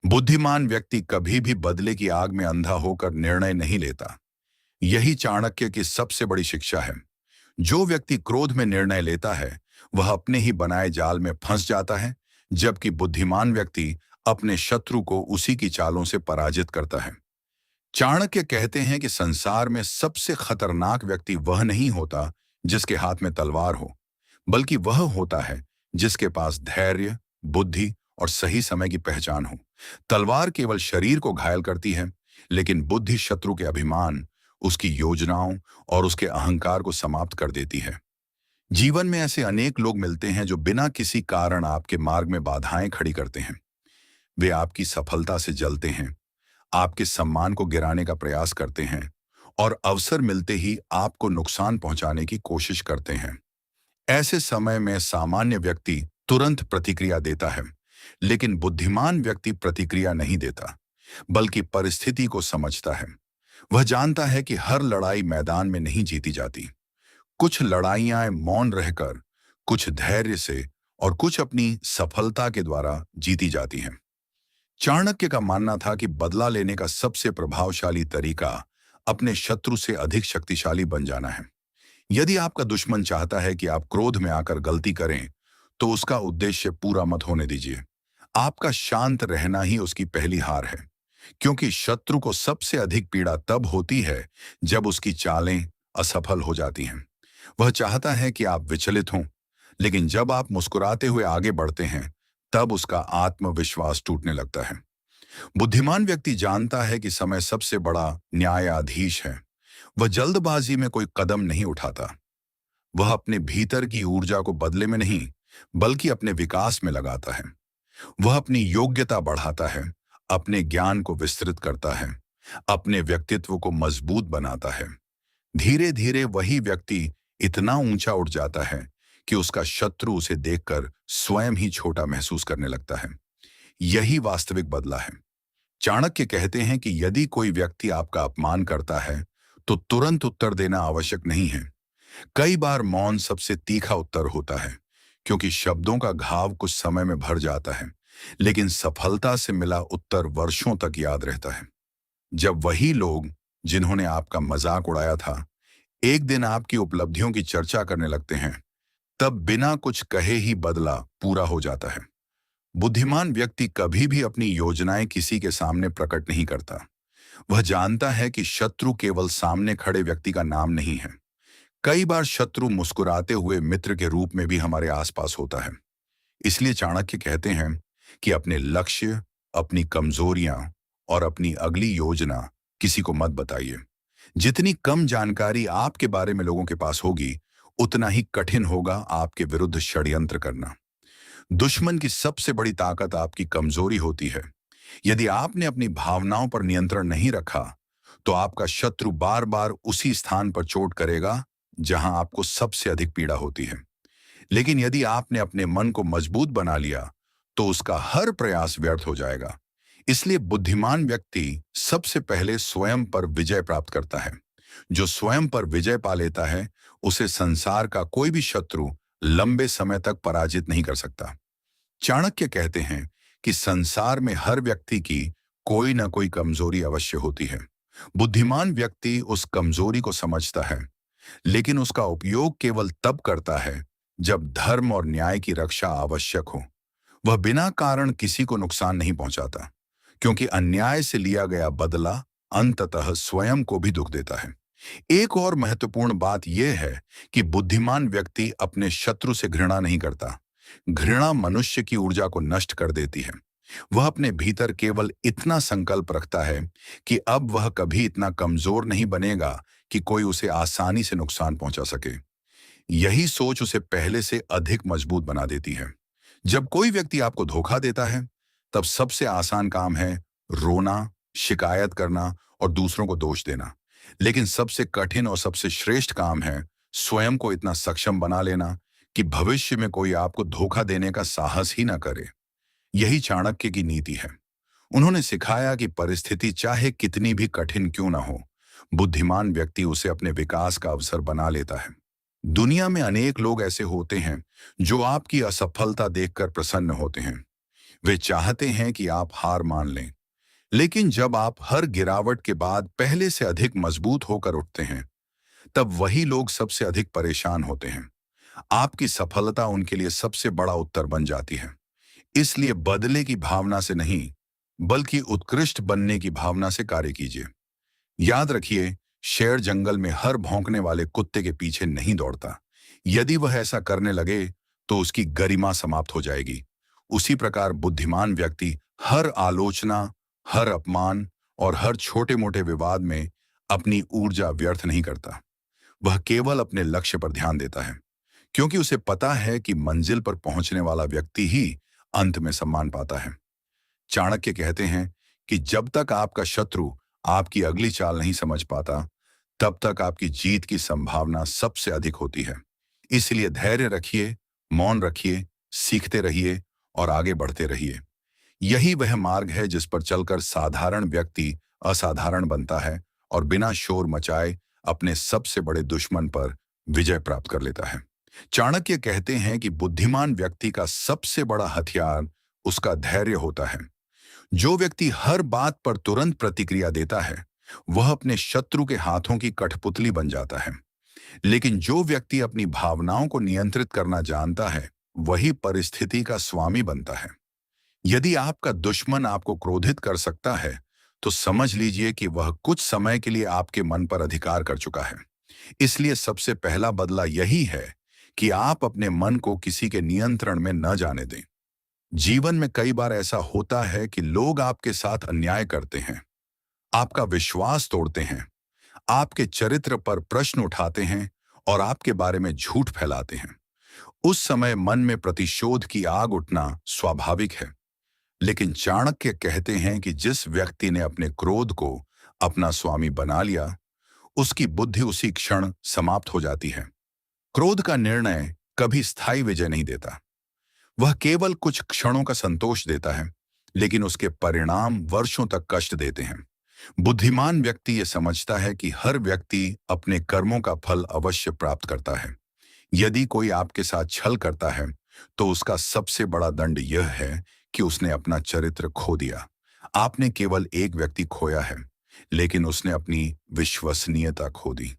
बुद्धिमान व्यक्ति कभी भी बदले की आग में अंधा होकर निर्णय नहीं लेता। यही चाणक्य की सबसे बड़ी शिक्षा है। जो व्यक्ति क्रोध में निर्णय लेता है वह अपने ही बनाए जाल में फंस जाता है, जबकि बुद्धिमान व्यक्ति अपने शत्रु को उसी की चालों से पराजित करता है। चाणक्य कहते हैं कि संसार में सबसे खतरनाक व्यक्ति वह नहीं होता जिसके हाथ में तलवार हो, बल्कि वह होता है जिसके पास धैर्य, बुद्धि और सही समय की पहचान हो। तलवार केवल शरीर को घायल करती है, लेकिन बुद्धि शत्रु के अभिमान, उसकी योजनाओं और उसके अहंकार को समाप्त कर देती है। जीवन में ऐसे अनेक लोग मिलते हैं जो बिना किसी कारण आपके मार्ग में बाधाएं खड़ी करते हैं। वे आपकी सफलता से जलते हैं, आपके सम्मान को गिराने का प्रयास करते हैं और अवसर मिलते ही आपको नुकसान पहुंचाने की कोशिश करते हैं। ऐसे समय में सामान्य व्यक्ति तुरंत प्रतिक्रिया देता है, लेकिन बुद्धिमान व्यक्ति प्रतिक्रिया नहीं देता, बल्कि परिस्थिति को समझता है। वह जानता है कि हर लड़ाई मैदान में नहीं जीती जाती। कुछ लड़ाइयां मौन रहकर, कुछ धैर्य से और कुछ अपनी सफलता के द्वारा जीती जाती हैं। चाणक्य का मानना था कि बदला लेने का सबसे प्रभावशाली तरीका अपने शत्रु से अधिक शक्तिशाली बन जाना है। यदि आपका दुश्मन चाहता है कि आप क्रोध में आकर गलती करें, तो उसका उद्देश्य पूरा मत होने दीजिए। आपका शांत रहना ही उसकी पहली हार है, क्योंकि शत्रु को सबसे अधिक पीड़ा तब होती है जब उसकी चालें असफल हो जाती हैं। वह चाहता है कि आप विचलित हों, लेकिन जब आप मुस्कुराते हुए आगे बढ़ते हैं, तब उसका आत्मविश्वास टूटने लगता है। बुद्धिमान व्यक्ति जानता है कि समय सबसे बड़ा न्यायाधीश है। वह जल्दबाजी में कोई कदम नहीं उठाता। वह अपने भीतर की ऊर्जा को बदले में नहीं, बल्कि अपने विकास में लगाता है। वह अपनी योग्यता बढ़ाता है, अपने ज्ञान को विस्तृत करता है, अपने व्यक्तित्व को मजबूत बनाता है। धीरे धीरे वही व्यक्ति इतना ऊंचा उठ जाता है कि उसका शत्रु उसे देखकर स्वयं ही छोटा महसूस करने लगता है। यही वास्तविक बदला है। चाणक्य कहते हैं कि यदि कोई व्यक्ति आपका अपमान करता है, तो तुरंत उत्तर देना आवश्यक नहीं है। कई बार मौन सबसे तीखा उत्तर होता है, क्योंकि शब्दों का घाव कुछ समय में भर जाता है, लेकिन सफलता से मिला उत्तर वर्षों तक याद रहता है। जब वही लोग जिन्होंने आपका मजाक उड़ाया था, एक दिन आपकी उपलब्धियों की चर्चा करने लगते हैं, तब बिना कुछ कहे ही बदला पूरा हो जाता है। बुद्धिमान व्यक्ति कभी भी अपनी योजनाएं किसी के सामने प्रकट नहीं करता। वह जानता है कि शत्रु केवल सामने खड़े व्यक्ति का नाम नहीं है। कई बार शत्रु मुस्कुराते हुए मित्र के रूप में भी हमारे आसपास होता है। इसलिए चाणक्य कहते हैं कि अपने लक्ष्य, अपनी कमजोरियां और अपनी अगली योजना किसी को मत बताइए। जितनी कम जानकारी आपके बारे में लोगों के पास होगी, उतना ही कठिन होगा आपके विरुद्ध षड्यंत्र करना। दुश्मन की सबसे बड़ी ताकत आपकी कमजोरी होती है। यदि आपने अपनी भावनाओं पर नियंत्रण नहीं रखा, तो आपका शत्रु बार बार उसी स्थान पर चोट करेगा जहां आपको सबसे अधिक पीड़ा होती है। लेकिन यदि आपने अपने मन को मजबूत बना लिया, तो उसका हर प्रयास व्यर्थ हो जाएगा। इसलिए बुद्धिमान व्यक्ति सबसे पहले स्वयं पर विजय प्राप्त करता है। जो स्वयं पर विजय पा लेता है, उसे संसार का कोई भी शत्रु लंबे समय तक पराजित नहीं कर सकता। चाणक्य कहते हैं कि संसार में हर व्यक्ति की कोई ना कोई कमजोरी अवश्य होती है। बुद्धिमान व्यक्ति उस कमजोरी को समझता है, लेकिन उसका उपयोग केवल तब करता है जब धर्म और न्याय की रक्षा आवश्यक हो। वह बिना कारण किसी को नुकसान नहीं पहुंचाता, क्योंकि अन्याय से लिया गया बदला अंततः स्वयं को भी दुख देता है। एक और महत्वपूर्ण बात यह है कि बुद्धिमान व्यक्ति अपने शत्रु से घृणा नहीं करता। घृणा मनुष्य की ऊर्जा को नष्ट कर देती है। वह अपने भीतर केवल इतना संकल्प रखता है कि अब वह कभी इतना कमजोर नहीं बनेगा कि कोई उसे आसानी से नुकसान पहुंचा सके। यही सोच उसे पहले से अधिक मजबूत बना देती है। जब कोई व्यक्ति आपको धोखा देता है, तब सबसे आसान काम है रोना, शिकायत करना और दूसरों को दोष देना। लेकिन सबसे कठिन और सबसे श्रेष्ठ काम है स्वयं को इतना सक्षम बना लेना कि भविष्य में कोई आपको धोखा देने का साहस ही ना करे। यही चाणक्य की नीति है। उन्होंने सिखाया कि परिस्थिति चाहे कितनी भी कठिन क्यों ना हो, बुद्धिमान व्यक्ति उसे अपने विकास का अवसर बना लेता है। दुनिया में अनेक लोग ऐसे होते हैं जो आपकी असफलता देखकर प्रसन्न होते हैं। वे चाहते हैं कि आप हार मान लें। लेकिन जब आप हर गिरावट के बाद पहले से अधिक मजबूत होकर उठते हैं, तब वही लोग सबसे अधिक परेशान होते हैं। आपकी सफलता उनके लिए सबसे बड़ा उत्तर बन जाती है। इसलिए बदले की भावना से नहीं, बल्कि उत्कृष्ट बनने की भावना से कार्य कीजिए। याद रखिए, शेर जंगल में हर भौंकने वाले कुत्ते के पीछे नहीं दौड़ता। यदि वह ऐसा करने लगे तो उसकी गरिमा समाप्त हो जाएगी। उसी प्रकार बुद्धिमान व्यक्ति हर आलोचना, हर अपमान और हर छोटे मोटे विवाद में अपनी ऊर्जा व्यर्थ नहीं करता। वह केवल अपने लक्ष्य पर ध्यान देता है, क्योंकि उसे पता है कि मंजिल पर पहुंचने वाला व्यक्ति ही अंत में सम्मान पाता है। चाणक्य कहते हैं कि जब तक आपका शत्रु आपकी अगली चाल नहीं समझ पाता, तब तक आपकी जीत की संभावना सबसे अधिक होती है। इसलिए धैर्य रखिए, मौन रखिए, सीखते रहिए और आगे बढ़ते रहिए। यही वह मार्ग है जिस पर चलकर साधारण व्यक्ति असाधारण बनता है और बिना शोर मचाए अपने सबसे बड़े दुश्मन पर विजय प्राप्त कर लेता है। चाणक्य कहते हैं कि बुद्धिमान व्यक्ति का सबसे बड़ा हथियार उसका धैर्य होता है। जो व्यक्ति हर बात पर तुरंत प्रतिक्रिया देता है, वह अपने शत्रु के हाथों की कठपुतली बन जाता है। लेकिन जो व्यक्ति अपनी भावनाओं को नियंत्रित करना जानता है, वही परिस्थिति का स्वामी बनता है। यदि आपका दुश्मन आपको क्रोधित कर सकता है, तो समझ लीजिए कि वह कुछ समय के लिए आपके मन पर अधिकार कर चुका है। इसलिए सबसे पहला बदला यही है कि आप अपने मन को किसी के नियंत्रण में न जाने दें। जीवन में कई बार ऐसा होता है कि लोग आपके साथ अन्याय करते हैं, आपका विश्वास तोड़ते हैं, आपके चरित्र पर प्रश्न उठाते हैं और आपके बारे में झूठ फैलाते हैं। उस समय मन में प्रतिशोध की आग उठना स्वाभाविक है। लेकिन चाणक्य कहते हैं कि जिस व्यक्ति ने अपने क्रोध को अपना स्वामी बना लिया, उसकी बुद्धि उसी क्षण समाप्त हो जाती है। क्रोध का निर्णय कभी स्थायी विजय नहीं देता। वह केवल कुछ क्षणों का संतोष देता है, लेकिन उसके परिणाम वर्षों तक कष्ट देते हैं। बुद्धिमान व्यक्ति यह समझता है कि हर व्यक्ति अपने कर्मों का फल अवश्य प्राप्त करता है। यदि कोई आपके साथ छल करता है, तो उसका सबसे बड़ा दंड यह है कि उसने अपना चरित्र खो दिया। आपने केवल एक व्यक्ति खोया है, लेकिन उसने अपनी विश्वसनीयता खो दी।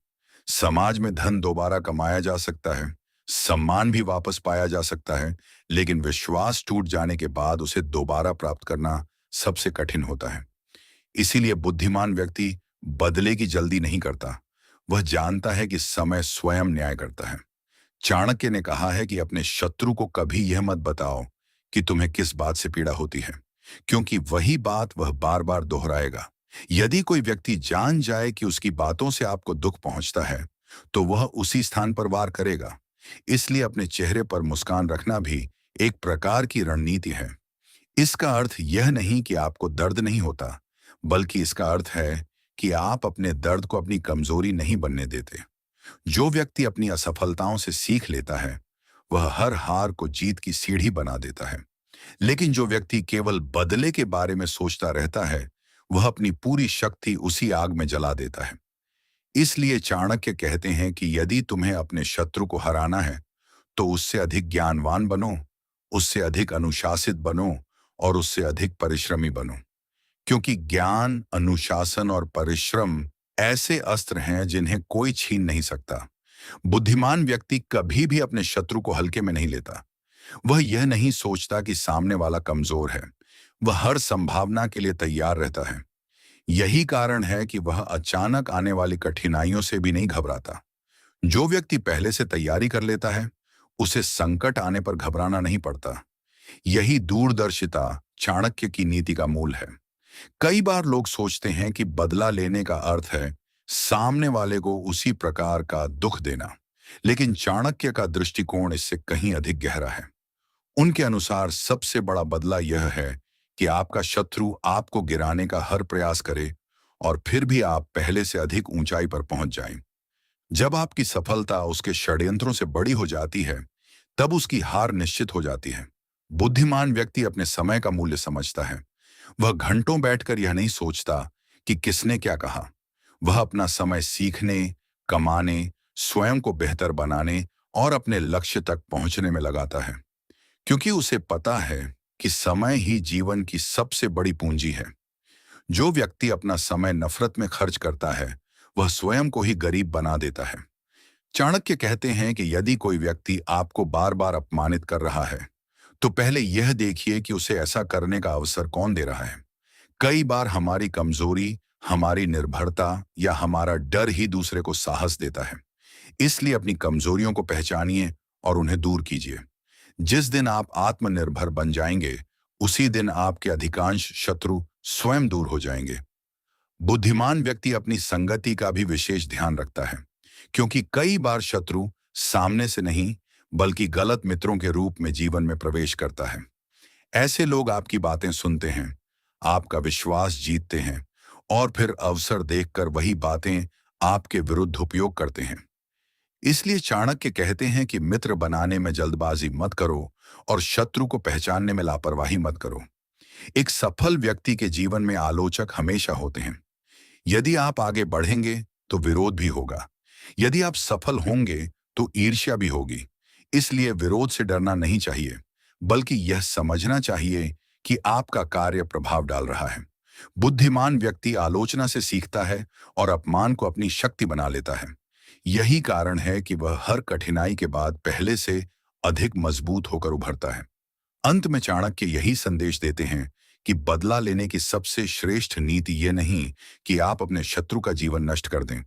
समाज में धन दोबारा कमाया जा सकता है, सम्मान भी वापस पाया जा सकता है, लेकिन विश्वास टूट जाने के बाद उसे दोबारा प्राप्त करना सबसे कठिन होता है। इसीलिए बुद्धिमान व्यक्ति बदले की जल्दी नहीं करता। वह जानता है कि समय स्वयं न्याय करता है। चाणक्य ने कहा है कि अपने शत्रु को कभी यह मत बताओ कि तुम्हें किस बात से पीड़ा होती है, क्योंकि वही बात वह बार बार दोहराएगा। यदि कोई व्यक्ति जान जाए कि उसकी बातों से आपको दुख पहुंचता है, तो वह उसी स्थान पर वार करेगा। इसलिए अपने चेहरे पर मुस्कान रखना भी एक प्रकार की रणनीति है। इसका अर्थ यह नहीं कि आपको दर्द नहीं होता, बल्कि इसका अर्थ है कि आप अपने दर्द को अपनी कमजोरी नहीं बनने देते। जो व्यक्ति अपनी असफलताओं से सीख लेता है, वह हर हार को जीत की सीढ़ी बना देता है। लेकिन जो व्यक्ति केवल बदले के बारे में सोचता रहता है, वह अपनी पूरी शक्ति उसी आग में जला देता है। इसलिए चाणक्य कहते हैं कि यदि तुम्हें अपने शत्रु को हराना है, तो उससे अधिक ज्ञानवान बनो, उससे अधिक अनुशासित बनो और उससे अधिक परिश्रमी बनो। क्योंकि ज्ञान, अनुशासन और परिश्रम ऐसे अस्त्र हैं जिन्हें कोई छीन नहीं सकता। बुद्धिमान व्यक्ति कभी भी अपने शत्रु को हल्के में नहीं लेता। वह यह नहीं सोचता कि सामने वाला कमजोर है। वह हर संभावना के लिए तैयार रहता है। यही कारण है कि वह अचानक आने वाली कठिनाइयों से भी नहीं घबराता। जो व्यक्ति पहले से तैयारी कर लेता है, उसे संकट आने पर घबराना नहीं पड़ता। यही दूरदर्शिता चाणक्य की नीति का मूल है। कई बार लोग सोचते हैं कि बदला लेने का अर्थ है सामने वाले को उसी प्रकार का दुख देना, लेकिन चाणक्य का दृष्टिकोण इससे कहीं अधिक गहरा है। उनके अनुसार सबसे बड़ा बदला यह है कि आपका शत्रु आपको गिराने का हर प्रयास करे और फिर भी आप पहले से अधिक ऊंचाई पर पहुंच जाएं। जब आपकी सफलता उसके षड्यंत्रों से बड़ी हो जाती है, तब उसकी हार निश्चित हो जाती है। बुद्धिमान व्यक्ति अपने समय का मूल्य समझता है। वह घंटों बैठकर यह नहीं सोचता कि किसने क्या कहा। वह अपना समय सीखने, कमाने, स्वयं को बेहतर बनाने और अपने लक्ष्य तक पहुंचने में लगाता है, क्योंकि उसे पता है कि समय ही जीवन की सबसे बड़ी पूंजी है। जो व्यक्ति अपना समय नफरत में खर्च करता है, वह स्वयं को ही गरीब बना देता है। चाणक्य कहते हैं कि यदि कोई व्यक्ति आपको बार बार अपमानित कर रहा है, तो पहले यह देखिए कि उसे ऐसा करने का अवसर कौन दे रहा है। कई बार हमारी कमजोरी, हमारी निर्भरता या हमारा डर ही दूसरे को साहस देता है। इसलिए अपनी कमजोरियों को पहचानिए और उन्हें दूर कीजिए। जिस दिन आप आत्मनिर्भर बन जाएंगे, उसी दिन आपके अधिकांश शत्रु स्वयं दूर हो जाएंगे। बुद्धिमान व्यक्ति अपनी संगति का भी विशेष ध्यान रखता है, क्योंकि कई बार शत्रु सामने से नहीं, बल्कि गलत मित्रों के रूप में जीवन में प्रवेश करता है। ऐसे लोग आपकी बातें सुनते हैं, आपका विश्वास जीतते हैं और फिर अवसर देखकर वही बातें आपके विरुद्ध उपयोग करते हैं। इसलिए चाणक्य कहते हैं कि मित्र बनाने में जल्दबाजी मत करो और शत्रु को पहचानने में लापरवाही मत करो। एक सफल व्यक्ति के जीवन में आलोचक हमेशा होते हैं। यदि आप आगे बढ़ेंगे तो विरोध भी होगा। यदि आप सफल होंगे तो ईर्ष्या भी होगी। इसलिए विरोध से डरना नहीं चाहिए, बल्कि यह समझना चाहिए कि आपका कार्य प्रभाव डाल रहा है। बुद्धिमान व्यक्ति आलोचना से सीखता है और अपमान को अपनी शक्ति बना लेता है। यही कारण है कि वह हर कठिनाई के बाद पहले से अधिक मजबूत होकर उभरता है। अंत में चाणक्य यही संदेश देते हैं कि बदला लेने की सबसे श्रेष्ठ नीति यह नहीं कि आप अपने शत्रु का जीवन नष्ट कर दें,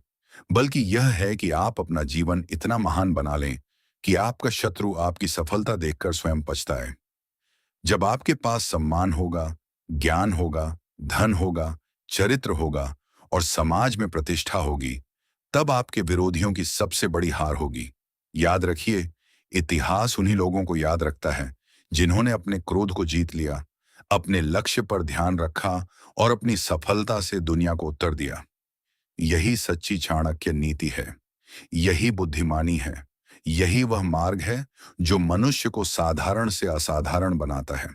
बल्कि यह है कि आप अपना जीवन इतना महान बना लें कि आपका शत्रु आपकी सफलता देखकर स्वयं पछताए। जब आपके पास सम्मान होगा, ज्ञान होगा, धन होगा, चरित्र होगा और समाज में प्रतिष्ठा होगी, तब आपके विरोधियों की सबसे बड़ी हार होगी। याद रखिए, इतिहास उन्हीं लोगों को याद रखता है जिन्होंने अपने क्रोध को जीत लिया, अपने लक्ष्य पर ध्यान रखा और अपनी सफलता से दुनिया को उत्तर दिया। यही सच्ची चाणक्य नीति है, यही बुद्धिमानी है, यही वह मार्ग है जो मनुष्य को साधारण से असाधारण बनाता है।